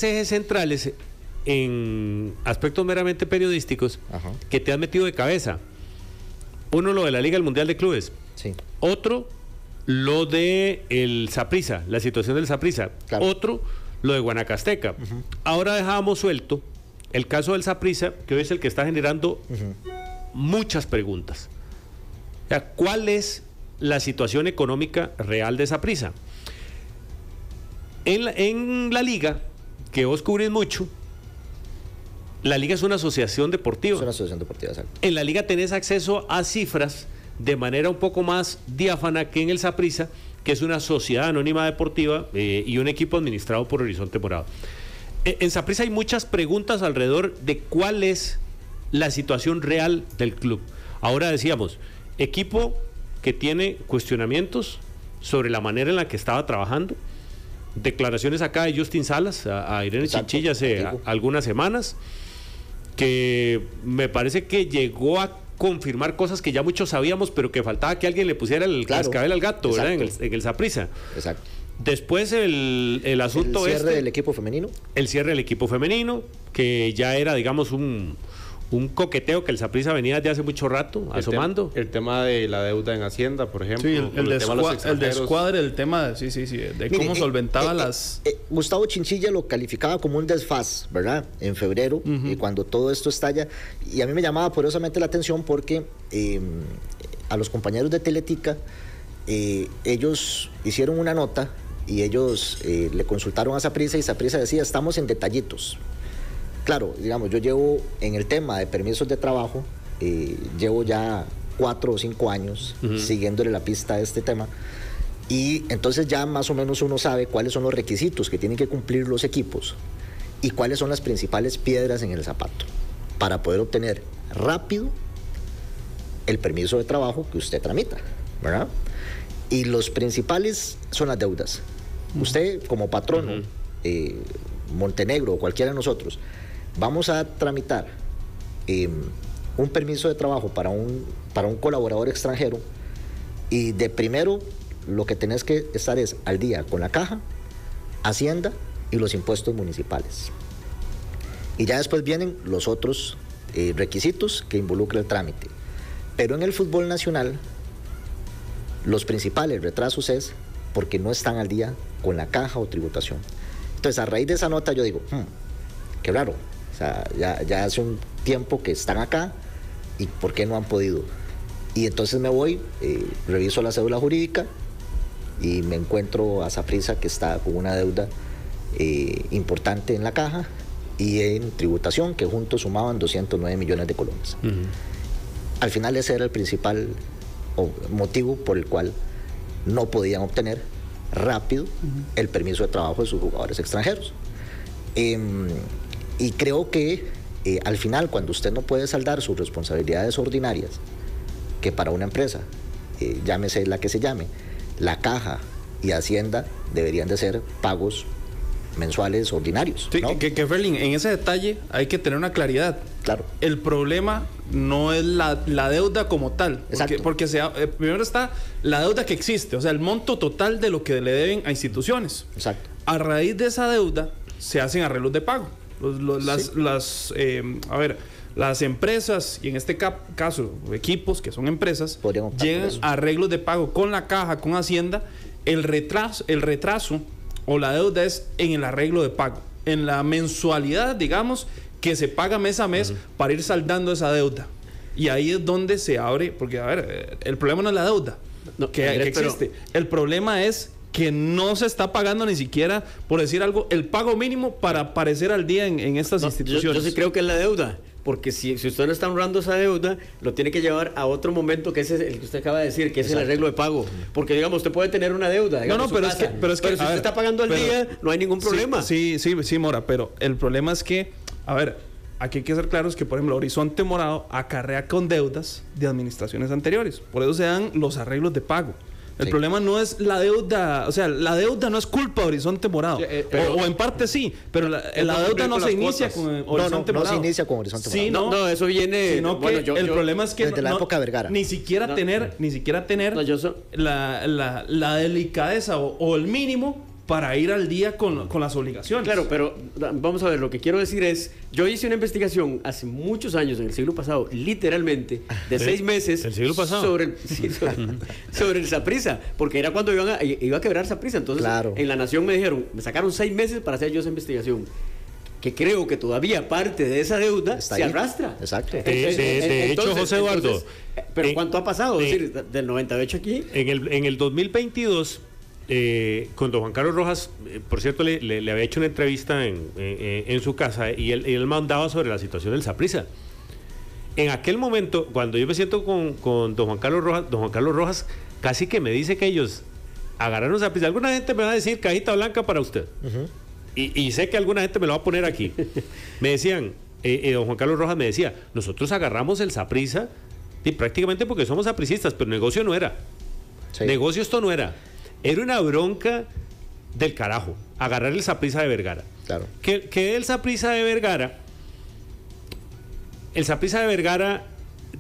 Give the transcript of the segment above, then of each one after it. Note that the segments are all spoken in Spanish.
ejes centrales en aspectos meramente periodísticos que te has metido de cabeza. Uno, lo de la Liga del Mundial de Clubes. Sí. Otro, lo de el Saprissa, la situación del Saprissa. Claro. Otro, lo de Guanacasteca. Ahora dejamos suelto el caso del Saprissa, que hoy es el que está generando muchas preguntas. O sea, ¿cuál es la situación económica real de Saprissa? En la Liga, que vos cubrís mucho, la Liga es una asociación deportiva. Es una asociación deportiva, exacto. En la Liga tenés acceso a cifras de manera un poco más diáfana que en el Saprissa, que es una sociedad anónima deportiva y un equipo administrado por Horizonte Morado. En Saprissa hay muchas preguntas alrededor de cuál es la situación real del club. Ahora decíamos, equipo que tiene cuestionamientos sobre la manera en la que estaba trabajando. Declaraciones acá de Justin Salas a Irene Chinchilla hace algunas semanas, que me parece que llegó a confirmar cosas que ya muchos sabíamos, pero que faltaba que alguien le pusiera el cascabel al gato, ¿verdad? En el Saprissa. Exacto. Después el asunto el cierre del equipo femenino. El cierre del equipo femenino, que ya era, digamos, un coqueteo que el Saprissa venía desde hace mucho rato asomando. El tema de la deuda en Hacienda, por ejemplo. Sí, el descuadre, el tema de cómo solventaba las... Gustavo Chinchilla lo calificaba como un desfaz, ¿verdad? En febrero, cuando todo esto estalla. Y a mí me llamaba poderosamente la atención porque a los compañeros de Teletica, ellos hicieron una nota y ellos le consultaron a Saprissa y Saprissa decía, estamos en detallitos. Claro, digamos, yo llevo en el tema de permisos de trabajo, llevo ya 4 o 5 años siguiéndole la pista a este tema, y entonces ya más o menos uno sabe cuáles son los requisitos que tienen que cumplir los equipos y cuáles son las principales piedras en el zapato para poder obtener rápido el permiso de trabajo que usted tramita, ¿verdad? Y los principales son las deudas. Usted como patrono, Montenegro o cualquiera de nosotros, vamos a tramitar un permiso de trabajo para un colaborador extranjero, y de primero lo que tenés que estar es al día con la caja, Hacienda y los impuestos municipales. Y ya después vienen los otros requisitos que involucra el trámite. Pero en el fútbol nacional, los principales retrasos es porque no están al día con la caja o tributación. Entonces, a raíz de esa nota yo digo, qué raro, o sea, ya hace un tiempo que están acá y ¿por qué no han podido? Y entonces me voy, reviso la cédula jurídica y me encuentro a Saprissa que está con una deuda importante en la caja y en tributación, que juntos sumaban 209 millones de colones. Al final ese era el principal motivo por el cual no podían obtener rápido el permiso de trabajo de sus jugadores extranjeros. Y creo que al final, cuando usted no puede saldar sus responsabilidades ordinarias, que para una empresa, llámese la que se llame, la caja y Hacienda deberían de ser pagos mensuales ordinarios, sí, ¿no? que Ferlin, en ese detalle hay que tener una claridad. Claro. El problema no es la deuda como tal, porque primero está la deuda que existe, o sea, el monto total de lo que le deben a instituciones. Exacto. A raíz de esa deuda se hacen arreglos de pago. Las empresas, y en este caso equipos que son empresas, llegan a arreglos de pago con la caja, con Hacienda. El retraso o la deuda es en el arreglo de pago, en la mensualidad, digamos, que se paga mes a mes para ir saldando esa deuda. Y ahí es donde se abre, porque a ver, el problema no es la deuda que existe, el problema es que no se está pagando ni siquiera, por decir algo, el pago mínimo para aparecer al día en estas instituciones. Yo sí creo que es la deuda, porque si usted no está honrando esa deuda, lo tiene que llevar a otro momento, que es el que usted acaba de decir, que es el arreglo de pago. Porque, digamos, usted puede tener una deuda, digamos, pero si usted está pagando al día, no hay ningún problema. Sí, Mora, pero el problema es que, a ver, aquí hay que ser claros que, por ejemplo, Horizonte Morado acarrea con deudas de administraciones anteriores. Por eso se dan los arreglos de pago. El problema no es la deuda, o sea, la deuda no es culpa de Horizonte Morado. O en parte sí, pero la deuda no se inicia con Horizonte Morado. No se inicia con Horizonte Morado. Sí, no, eso viene... Sino que el problema es que... Desde la época de Vergara. Ni siquiera tener la delicadeza o el mínimo para ir al día con las obligaciones. Claro, pero vamos a ver, lo que quiero decir es, yo hice una investigación hace muchos años, en el siglo pasado, literalmente, de 6 meses. ¿El siglo pasado? Sobre el Saprissa, porque era cuando iba a quebrar Saprissa. Entonces, en La Nación me sacaron 6 meses para hacer yo esa investigación. Que creo que todavía parte de esa deuda se arrastra. Exacto. De hecho, José Eduardo. Pero ¿cuánto ha pasado? Es decir, del 98 aquí. En el 2022, con don Juan Carlos Rojas, por cierto, le había hecho una entrevista en su casa y él mandaba sobre la situación del Saprissa. En aquel momento, cuando yo me siento con don Juan Carlos Rojas casi que me dice que ellos agarraron Saprissa. Alguna gente me va a decir cajita blanca para usted. Y sé que alguna gente me lo va a poner aquí. Me decían, don Juan Carlos Rojas me decía, nosotros agarramos el Saprissa y prácticamente porque somos sapricistas, pero negocio no era. Sí. Negocio esto no era. Era una bronca del carajo, agarrar el Saprissa de Vergara. Claro. Que el Saprissa de Vergara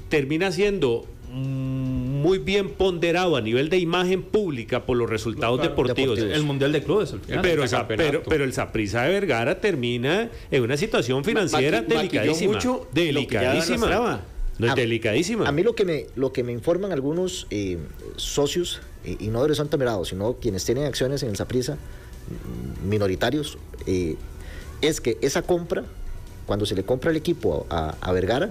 termina siendo muy bien ponderado a nivel de imagen pública por los resultados deportivos. El Mundial de Clubes. Pero el Saprissa de Vergara termina en una situación financiera delicadísima. Delicadísima. Delicadísima. A mí lo que me informan algunos socios, y no de Horizonte Morado, sino quienes tienen acciones en el Saprissa, minoritarios, es que esa compra, cuando se le compra el equipo a Vergara,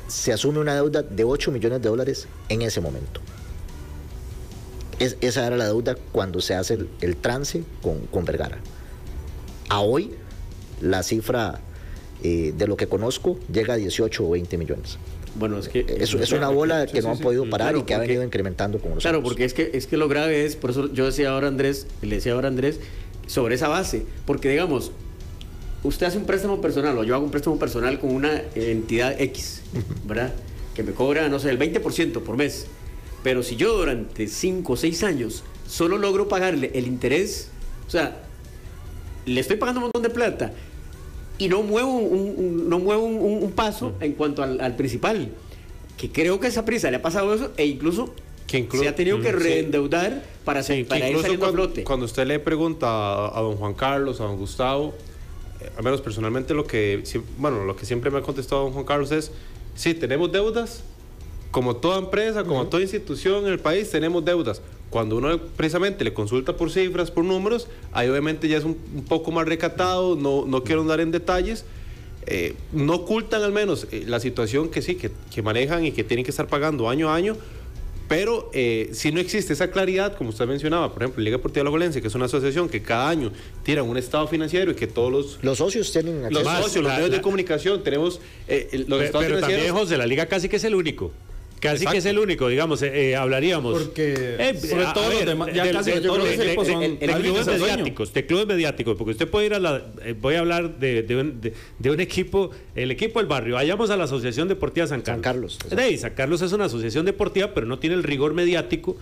se asume una deuda de $8 millones en ese momento. Esa era la deuda cuando se hace el trance con Vergara. A hoy, la cifra de lo que conozco llega a 18 o 20 millones. Bueno, es que es una bola que no han podido parar, claro, y que ha venido incrementando con los años. Porque es que lo grave es, por eso yo le decía ahora a Andrés, sobre esa base, porque digamos, usted hace un préstamo personal, o yo hago un préstamo personal con una entidad X, ¿verdad? Que me cobra, no sé, el 20% por mes. Pero si yo durante 5 o 6 años solo logro pagarle el interés, o sea, le estoy pagando un montón de plata y no muevo un paso en cuanto al principal, que creo que a Saprissa le ha pasado eso, e incluso se ha tenido que reendeudar para ir saliendo a flote. Cuando usted le pregunta a don Juan Carlos, a don Gustavo, al menos personalmente lo que siempre me ha contestado don Juan Carlos es: sí, tenemos deudas, como toda empresa, como toda institución en el país, tenemos deudas. Cuando uno precisamente le consulta por cifras, por números, ahí obviamente ya es un poco más recatado, no quiero andar en detalles, no ocultan al menos la situación que manejan y que tienen que estar pagando año a año. Pero si no existe esa claridad, como usted mencionaba, por ejemplo, Liga Deportiva Alajuelense, que es una asociación que cada año tira un estado financiero y que todos los socios tienen acceso. Los medios de comunicación, tenemos los estados financieros. Pero también, José, la Liga casi que es el único. Casi que es el único, digamos, hablaríamos. Porque sobre todo los demás, ya casi todos los equipos son de clubes mediáticos, porque usted puede ir voy a hablar de un equipo, el equipo del barrio. Vayamos a la Asociación Deportiva San Carlos. San Carlos es una asociación deportiva, pero no tiene el rigor mediático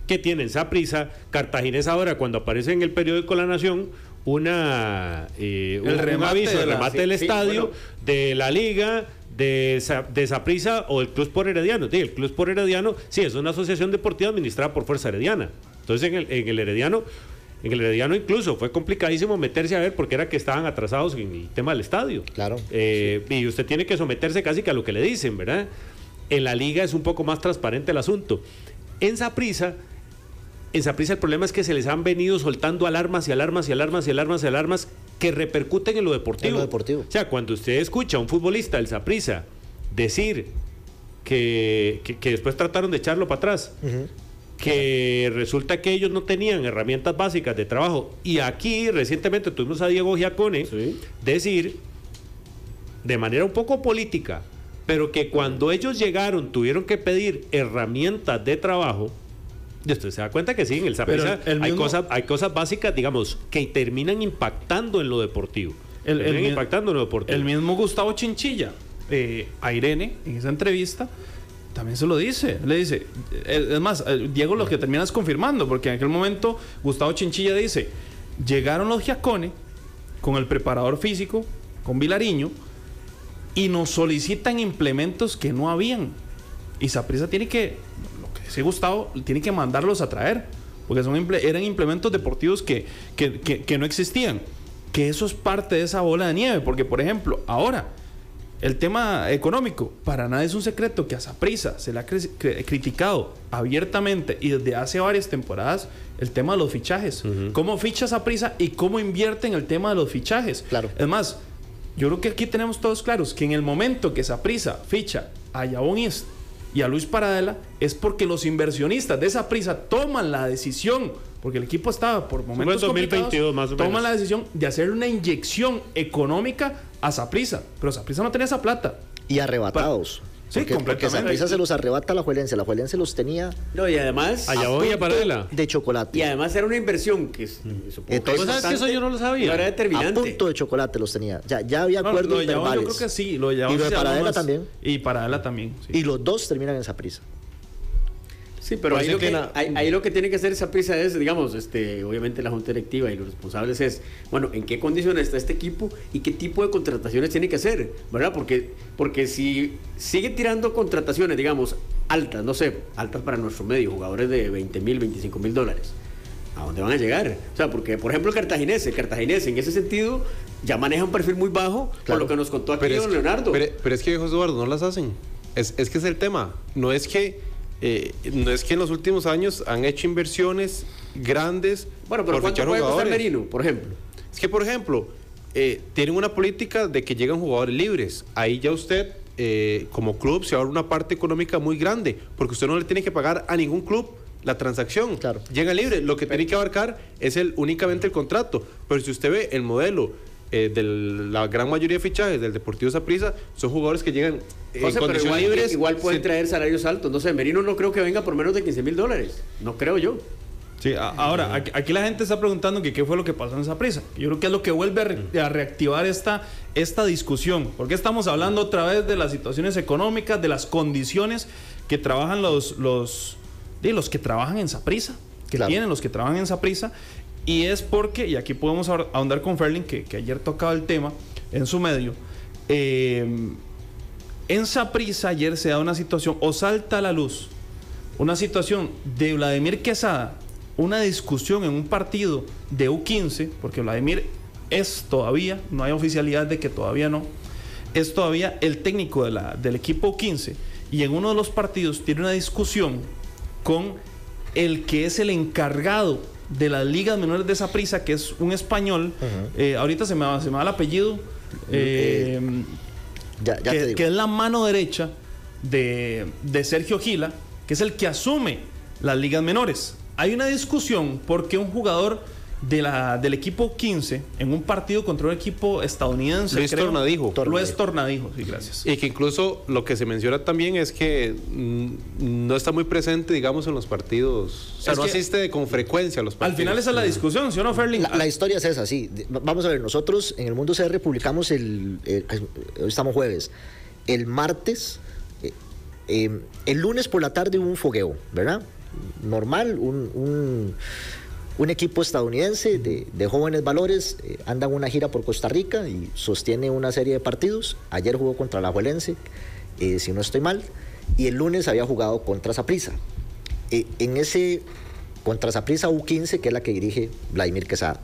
que tienen Saprissa, Cartaginés. Ahora, cuando aparece en el periódico La Nación un aviso de remate del estadio, de la Liga, de Saprissa o el Club Sport Herediano. El Club Sport Herediano, sí, es una asociación deportiva administrada por Fuerza Herediana. Entonces, en el Herediano incluso fue complicadísimo meterse a ver, porque era que estaban atrasados en el tema del estadio. Claro. Y usted tiene que someterse casi que a lo que le dicen, ¿verdad? En la Liga es un poco más transparente el asunto. En Saprissa el problema es que se les han venido soltando alarmas que repercuten en lo deportivo. O sea, cuando usted escucha a un futbolista del Saprissa decir que después trataron de echarlo para atrás, que resulta que ellos no tenían herramientas básicas de trabajo, y aquí recientemente tuvimos a Diego Giacone decir de manera un poco política, pero que cuando ellos llegaron tuvieron que pedir herramientas de trabajo. Y usted se da cuenta que sí, en el Saprissa hay cosas básicas, digamos, que terminan impactando en lo deportivo. El mismo Gustavo Chinchilla, a Irene, en esa entrevista, también se lo dice. Le dice, es más, Diego lo que terminas confirmando, porque en aquel momento Gustavo Chinchilla dice: llegaron los Giacone con el preparador físico, con Vilariño, y nos solicitan implementos que no habían. Y Saprissa tiene que... Sí, Gustavo tiene que mandarlos a traer, porque eran implementos deportivos que no existían. Que eso es parte de esa bola de nieve, porque por ejemplo, ahora, el tema económico, para nada es un secreto que a Saprissa se le ha criticado abiertamente y desde hace varias temporadas el tema de los fichajes. ¿Cómo ficha Saprissa y cómo invierte en el tema de los fichajes? Claro. Es más, yo creo que aquí tenemos todos claros que en el momento que Saprissa ficha a Yabón Ist y a Luis Paradela es porque los inversionistas de Saprissa toman la decisión, porque el equipo estaba por momentos 2022 más o menos, toman la decisión de hacer una inyección económica a Saprissa, pero Saprissa no tenía esa plata. Y arrebatados. Sí, completamente. Porque Saprissa se los arrebata a la Juelense los tenía... No, y además... Allá voy a Paradela. De chocolate. Y además era una inversión que entonces, ¿sabes que eso yo no lo sabía? Era determinante. A punto de chocolate los tenía. Ya había acuerdos verbales. Yo creo que sí. Lo y lo de Paradela también. Y Paradela también. Sí. Y los dos terminan en Saprissa. Sí, pero ahí lo que tiene que hacer Saprissa es, digamos, obviamente la junta directiva y los responsables es, bueno, ¿en qué condiciones está este equipo y qué tipo de contrataciones tiene que hacer? ¿Verdad? Porque si sigue tirando contrataciones, digamos, altas, no sé, altas para nuestro medio, jugadores de 20,000, 25,000 $, ¿a dónde van a llegar? O sea, porque, por ejemplo, el cartaginense en ese sentido ya maneja un perfil muy bajo, por lo que nos contó aquí don Leonardo. Pero es que, José Eduardo, no las hacen. Es que es el tema. No es que en los últimos años han hecho inversiones grandes. Bueno, pero ¿cuánto puede costar Merino, por ejemplo? Es que, por ejemplo, tienen una política de que llegan jugadores libres. Ahí ya usted, como club, se ahorra una parte económica muy grande, porque usted no le tiene que pagar a ningún club la transacción. Claro. Llega libre. Lo que tiene que abarcar es únicamente el contrato. Pero si usted ve el modelo de la gran mayoría de fichajes del Deportivo Saprissa, son jugadores que llegan en condiciones libres. Igual pueden traer salarios altos. No sé, Merino no creo que venga por menos de 15,000 $. No creo yo. Sí, ahora, aquí la gente está preguntando que qué fue lo que pasó en Saprissa. Yo creo que es lo que vuelve a reactivar esta discusión. Porque estamos hablando otra vez de las situaciones económicas, de las condiciones que trabajan los que trabajan en Saprissa, tienen los que trabajan en Saprissa. Y es porque, y aquí podemos ahondar con Ferlin, que ayer tocaba el tema en su medio, en Saprissa ayer se da una situación, o salta a la luz, una situación de Vladimir Quesada, una discusión en un partido de U15, porque Vladimir es todavía, no hay oficialidad de que todavía no, es todavía el técnico del equipo U15, y en uno de los partidos tiene una discusión con el que es el encargado de las ligas menores de Saprissa, que es un español. Ahorita se me va el apellido, que es la mano derecha de Sergio Gila, que es el que asume las ligas menores. Hay una discusión porque un jugador del equipo 15 en un partido contra un equipo estadounidense, Luis Tornadijo, sí, gracias. Y que incluso lo que se menciona también es que no está muy presente, digamos, en los partidos, o sea, no asiste con frecuencia a los partidos. Al final esa es la discusión, ¿sí o no, Ferlin? La historia es esa, sí. Vamos a ver, nosotros en el Mundo CR publicamos hoy estamos jueves, el martes, el lunes por la tarde hubo un fogueo, ¿verdad? Normal, un equipo estadounidense de jóvenes valores anda en una gira por Costa Rica y sostiene una serie de partidos. Ayer jugó contra la Alajuelense, si no estoy mal, y el lunes había jugado contra Saprissa. En ese contra Saprissa U15, que es la que dirige Vladimir Quesada,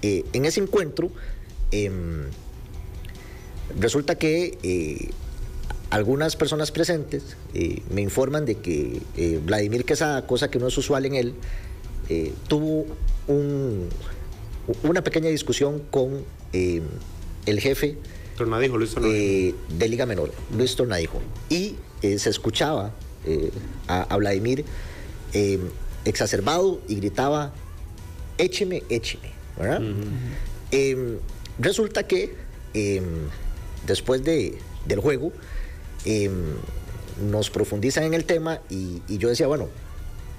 en ese encuentro resulta que algunas personas presentes me informan de que Vladimir Quesada, cosa que no es usual en él, tuvo una pequeña discusión con el jefe Tornadijo, Luis Tornadijo, de Liga Menor, Luis Tornadijo, y se escuchaba a Vladimir exacerbado y gritaba écheme, ¿verdad? Resulta que después del juego nos profundizan en el tema y yo decía, bueno,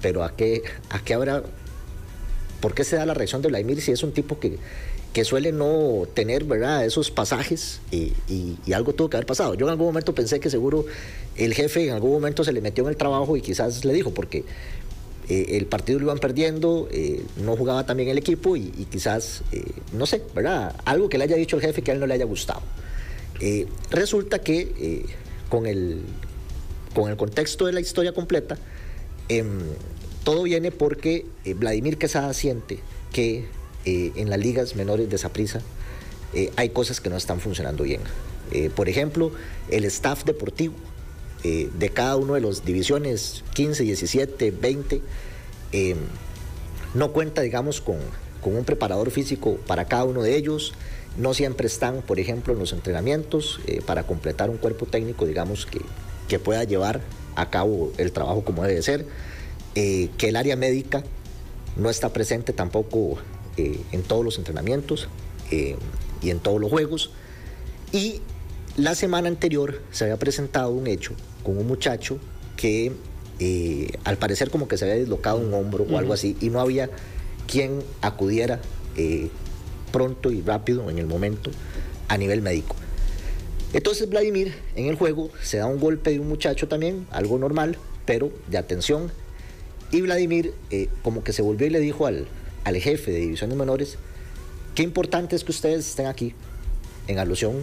pero ¿a qué habrá? ¿Por qué se da la reacción de Vladimir si es un tipo que suele no tener, ¿verdad?, esos pasajes y algo tuvo que haber pasado? Yo en algún momento pensé que seguro el jefe en algún momento se le metió en el trabajo y quizás le dijo, porque el partido lo iban perdiendo, no jugaba tan bien el equipo y quizás, no sé, ¿verdad?, algo que le haya dicho el jefe que a él no le haya gustado. Resulta que con el contexto de la historia completa, todo viene porque Vladimir Quesada siente que en las ligas menores de Saprissa hay cosas que no están funcionando bien. Por ejemplo, el staff deportivo de cada uno de las divisiones 15, 17, 20 no cuenta, digamos, con un preparador físico para cada uno de ellos. No siempre están, por ejemplo, en los entrenamientos para completar un cuerpo técnico, digamos, que pueda llevar a cabo el trabajo como debe ser. Que el área médica no está presente tampoco en todos los entrenamientos y en todos los juegos. Y la semana anterior se había presentado un hecho con un muchacho que al parecer como que se había dislocado un hombro o algo así, y no había quien acudiera pronto y rápido en el momento a nivel médico. Entonces Vladimir en el juego se da un golpe de un muchacho también, algo normal, pero de atención, y Vladimir como que se volvió y le dijo al jefe de divisiones menores: qué importante es que ustedes estén aquí, en alusión,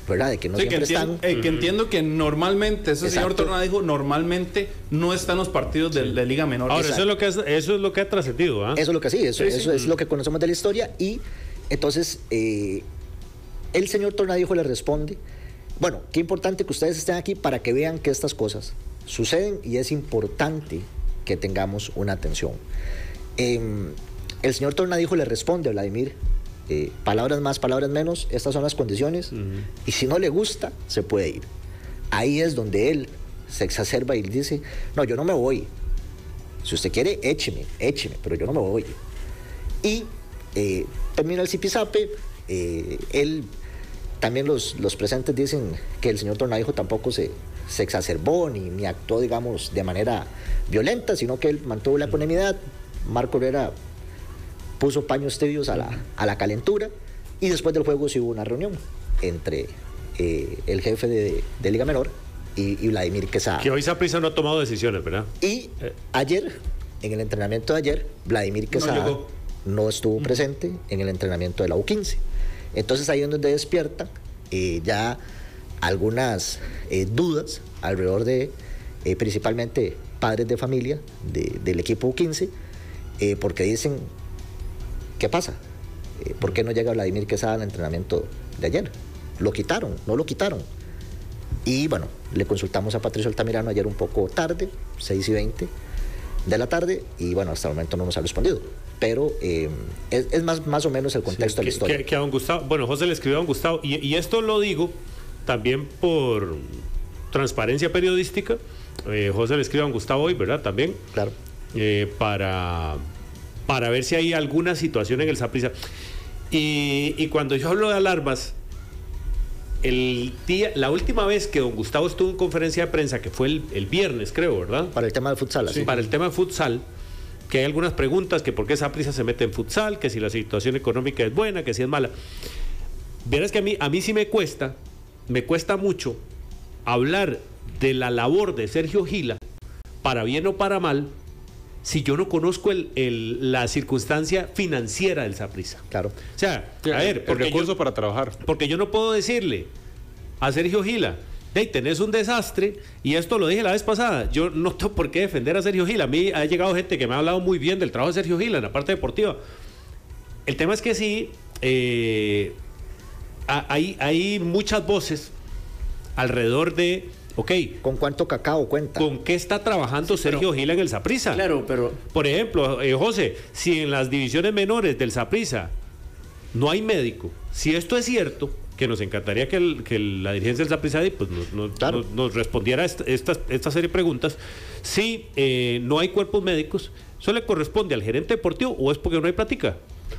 ¿verdad? De que no siempre están. Que entiendo que normalmente, ese señor Tornado dijo, normalmente no están los partidos de la Liga Menor. Ahora, eso es lo que ha trascendido, ¿ah? Eso es lo que sí, eso es lo que conocemos de la historia. Y entonces, el señor Tornadijo le responde: bueno, qué importante que ustedes estén aquí para que vean que estas cosas suceden y es importante que tengamos una atención. El señor Tornadijo le responde a Vladimir: palabras más, palabras menos, estas son las condiciones, y si no le gusta, se puede ir. Ahí es donde él se exacerba y dice: no, yo no me voy. Si usted quiere, écheme, pero yo no me voy. Y termina el zipizape. Él, también los presentes dicen que el señor Tornadijo tampoco se exacerbó ni actuó, digamos, de manera violenta, sino que él mantuvo la ecuanimidad. Marco Herrera puso paños tibios a la calentura, y después del juego sí hubo una reunión entre el jefe de Liga Menor y Vladimir Quesada. Que hoy Saprissa no ha tomado decisiones, ¿verdad? Y ayer, en el entrenamiento de ayer, Vladimir Quesada no estuvo presente en el entrenamiento de la U15. Entonces ahí es donde despierta ya algunas dudas alrededor de principalmente padres de familia del equipo U15, porque dicen: ¿qué pasa? ¿Por qué no llega Vladimir Quesada al entrenamiento de ayer? ¿Lo quitaron? ¿No lo quitaron? Y bueno, le consultamos a Patricio Altamirano ayer un poco tarde, 6:20 de la tarde, y bueno, hasta el momento no nos ha respondido. Pero es más o menos el contexto de la historia. Que a don Gustavo, bueno, José le escribió a don Gustavo, y esto lo digo también por transparencia periodística. José le escribe a don Gustavo hoy, ¿verdad? También. Claro. Para ver si hay alguna situación en el Saprissa. Y cuando yo hablo de alarmas, la última vez que don Gustavo estuvo en conferencia de prensa, que fue el viernes, creo, ¿verdad? Para el tema del futsal. Sí, para el tema de futsal, que hay algunas preguntas, que por qué Saprissa se mete en futsal, que si la situación económica es buena, que si es mala. Verás que a mí sí me cuesta mucho hablar de la labor de Sergio Gila, para bien o para mal, si yo no conozco la circunstancia financiera del Saprissa. Claro. O sea, a ver, el recurso para trabajar. Porque yo no puedo decirle a Sergio Gila: hey, tenés un desastre, y esto lo dije la vez pasada, yo no tengo por qué defender a Sergio Gila. A mí ha llegado gente que me ha hablado muy bien del trabajo de Sergio Gila en la parte deportiva. El tema es que sí, hay muchas voces alrededor de: ok, ¿con cuánto cacao cuenta? ¿Con qué está trabajando Sergio Gila en el Saprissa? Claro, pero... Por ejemplo, José, si en las divisiones menores del Saprissa no hay médico, si esto es cierto, que nos encantaría que la dirigencia del Saprissa pues, nos respondiera esta serie de preguntas. Si no hay cuerpos médicos, ¿eso le corresponde al gerente deportivo, o es porque no hay plática?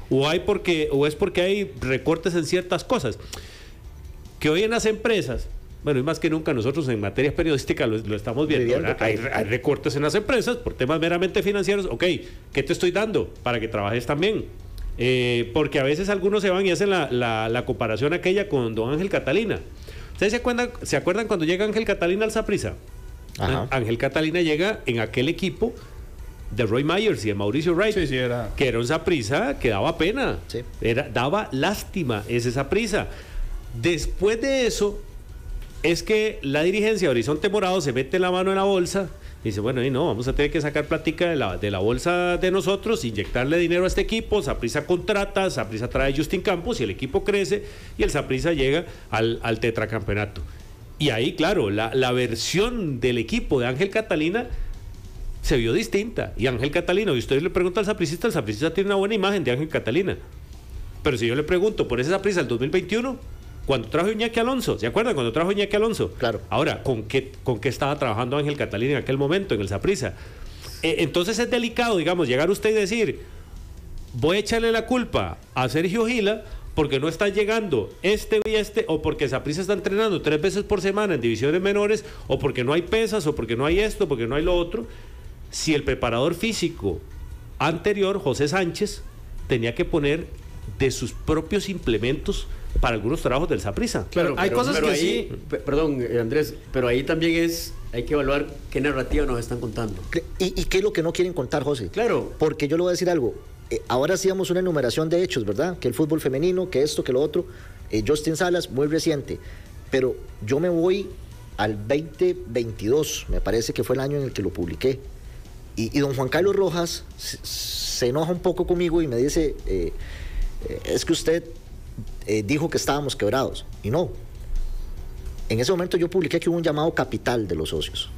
¿O es porque hay recortes en ciertas cosas? Que hoy en las empresas, bueno, y más que nunca nosotros en materia periodística lo estamos viendo, hay recortes en las empresas por temas meramente financieros. Ok, ¿qué te estoy dando para que trabajes también? Porque a veces algunos se van y hacen la comparación aquella con don Ángel Catalina. ¿Ustedes se acuerdan cuando llega Ángel Catalina al Saprissa? Ángel Catalina llega en aquel equipo de Roy Myers y de Mauricio Wright, que era un Saprissa que daba pena, daba lástima ese Saprissa. Después de eso es que la dirigencia de Horizonte Morado se mete la mano en la bolsa dice, bueno, y no, vamos a tener que sacar plática de la bolsa de nosotros, inyectarle dinero a este equipo, Saprissa contrata, Saprissa trae a Justin Campos y el equipo crece y el Saprissa llega al tetracampeonato. Y ahí, claro, la versión del equipo de Ángel Catalina se vio distinta. Y Ángel Catalina, y usted le pregunta al sapricista, el sapricista tiene una buena imagen de Ángel Catalina. Pero si yo le pregunto por ese Saprissa del 2021, cuando trajo Iñaki Alonso, ¿se acuerdan cuando trajo Iñaki Alonso? Claro. Ahora, ¿con qué estaba trabajando Ángel Catalina en aquel momento, en el Saprissa? Entonces es delicado, digamos, llegar usted y decir, voy a echarle la culpa a Sergio Gila porque no está llegando o porque Saprissa está entrenando 3 veces por semana en divisiones menores, o porque no hay pesas, o porque no hay esto, porque no hay lo otro. Si el preparador físico anterior, José Sánchez, tenía que poner de sus propios implementos para algunos trabajos del Saprissa. Claro, hay cosas que ahí, sí. Perdón, Andrés, pero ahí también hay que evaluar qué narrativa nos están contando. ¿Y qué es lo que no quieren contar, José? Claro. Porque yo le voy a decir algo. Ahora hacíamos una enumeración de hechos, ¿verdad? Que el fútbol femenino, que esto, que lo otro. Justin Salas, muy reciente. Pero yo me voy al 2022, me parece que fue el año en el que lo publiqué. Y don Juan Carlos Rojas se enoja un poco conmigo y me dice, es que usted dijo que estábamos quebrados. Y no. En ese momento yo publiqué que hubo un llamado capital de los socios.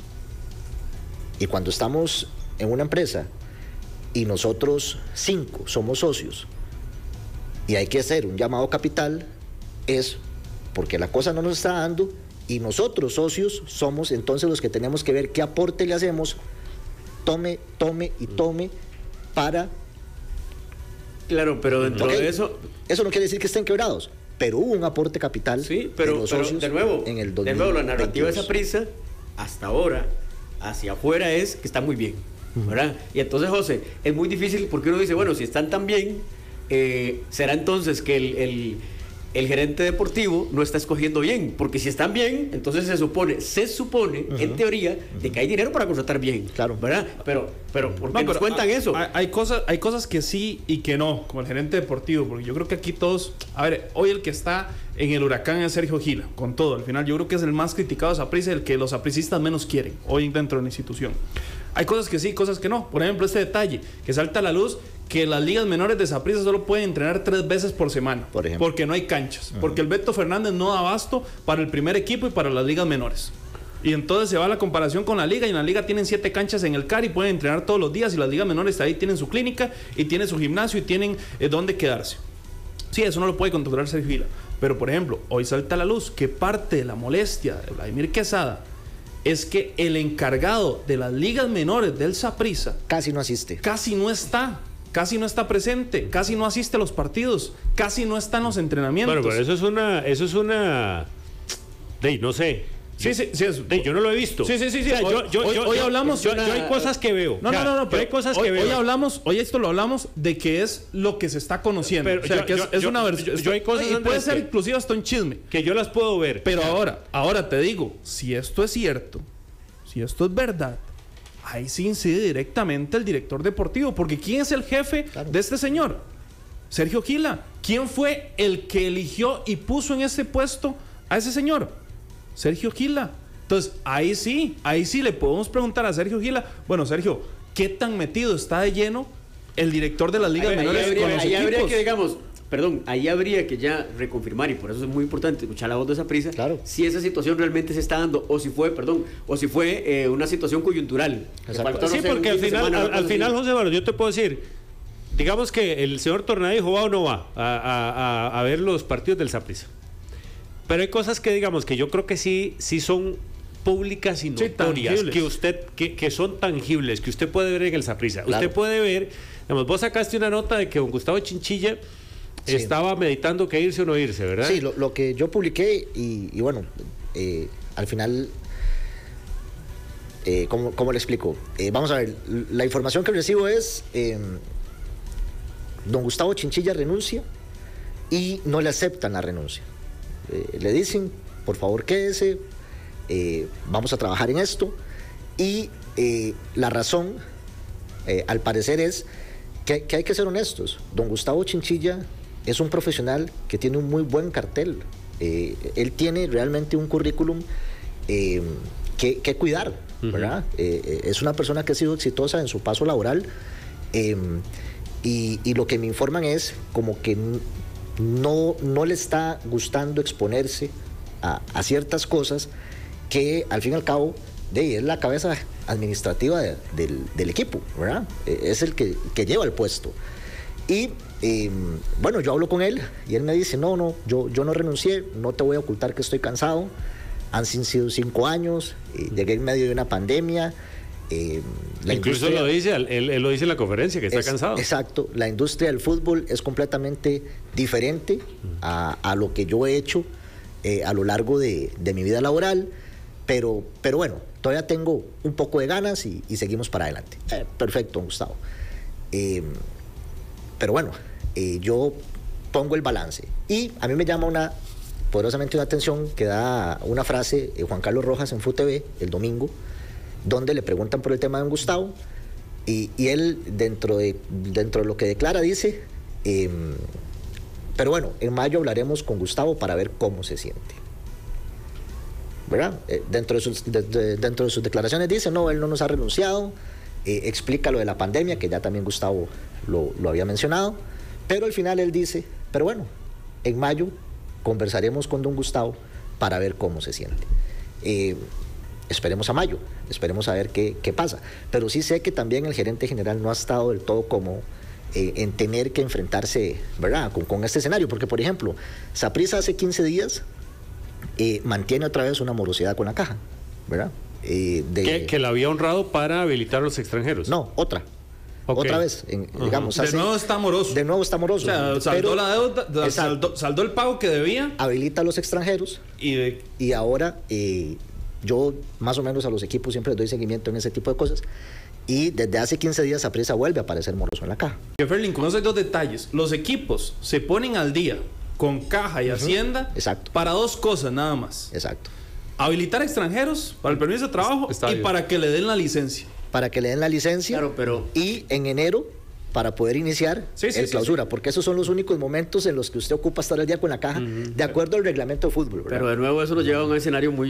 Y cuando estamos en una empresa y nosotros 5 somos socios y hay que hacer un llamado capital, es porque la cosa no nos está dando y nosotros socios somos entonces los que tenemos que ver qué aporte le hacemos, tome para... Claro, pero dentro de eso... Eso no quiere decir que estén quebrados, pero hubo un aporte capital, sí, pero, de los socios de nuevo, en el 2022. De nuevo, la narrativa de Saprissa hasta ahora hacia afuera es que está muy bien, ¿verdad? Y entonces, José, es muy difícil porque uno dice, bueno, si están tan bien, será entonces que el gerente deportivo no está escogiendo bien, porque si están bien, entonces se supone, en teoría, de que hay dinero para contratar bien, claro, ¿verdad? Pero ¿por qué nos cuentan eso? Hay cosas que sí y que no, como el gerente deportivo, porque yo creo que aquí todos, a ver, hoy el que está en el huracán es Sergio Gila, con todo, al final yo creo que es el más criticado de Saprissa, el que los sapricistas menos quieren hoy dentro de la institución. Hay cosas que sí, cosas que no. Por ejemplo, este detalle que salta a la luz, que las ligas menores de Saprissa solo pueden entrenar 3 veces por semana, por ejemplo, porque no hay canchas, porque el Beto Fernández no da abasto para el primer equipo y para las ligas menores. Y entonces se va a la comparación con la liga, y en la liga tienen 7 canchas en el CAR y pueden entrenar todos los días, y las ligas menores ahí tienen su clínica y tienen su gimnasio y tienen dónde quedarse. Sí, eso no lo puede controlar Sergio Gila. Pero, por ejemplo, hoy salta a la luz que parte de la molestia de Vladimir Quesada es que el encargado de las ligas menores del Saprissa casi no asiste. Casi no está presente, casi no asiste a los partidos, casi no está en los entrenamientos. Bueno, pero eso es una... no sé. Sí, eso. Yo no lo he visto. Sí. O sea, hoy hablamos... Yo hay cosas que veo. No, pero hay cosas que veo. Hoy esto lo hablamos de que es lo que se está conociendo. Pero, o sea, es una versión. Yo hay cosas... Y puede ser inclusive hasta un chisme. Que yo las puedo ver. Pero ahora te digo, si esto es cierto, si esto es verdad, ahí sí incide directamente el director deportivo. Porque ¿quién es el jefe de este señor? Sergio Gila. ¿Quién fue el que eligió y puso en ese puesto a ese señor? Sergio Gila. Entonces, ahí sí le podemos preguntar a Sergio Gila, bueno, Sergio, ¿qué tan metido está de lleno el director de las ligas menores con los equipos? Habría que, digamos, ahí habría que ya reconfirmar, y por eso es muy importante escuchar la voz de Saprissa, claro, si esa situación realmente se está dando, o si fue una situación coyuntural. Sí, porque al final, José Barros, yo te puedo decir, digamos que el señor Tornadijo va o no va a ver los partidos del Saprissa. Pero hay cosas que, digamos, que yo creo que sí son públicas y notorias, que son tangibles, que usted puede ver en el Saprissa. Claro. Usted puede ver, digamos, vos sacaste una nota de que don Gustavo Chinchilla estaba meditando que irse o no irse, ¿verdad? Sí, lo que yo publiqué y bueno, al final, ¿cómo le explico? Vamos a ver, la información que recibo es, don Gustavo Chinchilla renuncia y no le aceptan la renuncia. Le dicen, por favor quédese, vamos a trabajar en esto, y la razón, al parecer, es que hay que ser honestos. Don Gustavo Chinchilla es un profesional que tiene un muy buen cartel, él tiene realmente un currículum que cuidar, ¿verdad? Es una persona que ha sido exitosa en su paso laboral, y lo que me informan es como que no le está gustando exponerse a ciertas cosas que al fin y al cabo es la cabeza administrativa del equipo, ¿verdad? Es el que lleva el puesto. Y bueno, yo hablo con él y él me dice, no, yo no renuncié, no te voy a ocultar que estoy cansado, han sido 5 años, llegué en medio de una pandemia. Incluso lo dice, él lo dice en la conferencia, que está cansado. Exacto, la industria del fútbol es completamente diferente a lo que yo he hecho a lo largo de mi vida laboral, pero bueno, todavía tengo un poco de ganas y seguimos para adelante. Perfecto, Gustavo. Pero bueno, yo pongo el balance y a mí me llama poderosamente una atención que da una frase Juan Carlos Rojas en FUTV el domingo, donde le preguntan por el tema de don Gustavo y él dentro de lo que declara dice, pero bueno, en mayo hablaremos con Gustavo para ver cómo se siente, ¿verdad? Dentro de sus declaraciones dice, no, él no nos ha renunciado, explica lo de la pandemia, que ya también Gustavo lo había mencionado, pero al final él dice, pero bueno, en mayo conversaremos con don Gustavo para ver cómo se siente. Esperemos a mayo, esperemos a ver qué pasa. Pero sí sé que también el gerente general no ha estado del todo como en tener que enfrentarse, ¿verdad?, con este escenario. Porque, por ejemplo, Saprissa hace 15 días mantiene otra vez una morosidad con la caja, ¿verdad? Que la había honrado para habilitar a los extranjeros. No, otra. Okay. Otra vez, digamos. De nuevo está moroso. De nuevo está moroso. O sea, saldó la deuda, saldó el pago que debía. Habilita a los extranjeros. Y ahora yo más o menos a los equipos siempre les doy seguimiento en ese tipo de cosas. Y desde hace 15 días Saprissa vuelve a aparecer moroso en la caja. Ferlin, conoce 2 detalles. Los equipos se ponen al día con caja y hacienda. Exacto. Para 2 cosas nada más. Exacto. Habilitar extranjeros para el permiso de trabajo y para que le den la licencia. Para que le den la licencia, claro, y en enero para poder iniciar el clausura, porque esos son los únicos momentos en los que usted ocupa estar al día con la caja, de acuerdo al reglamento de fútbol, ¿verdad? Pero de nuevo eso nos lleva a un escenario muy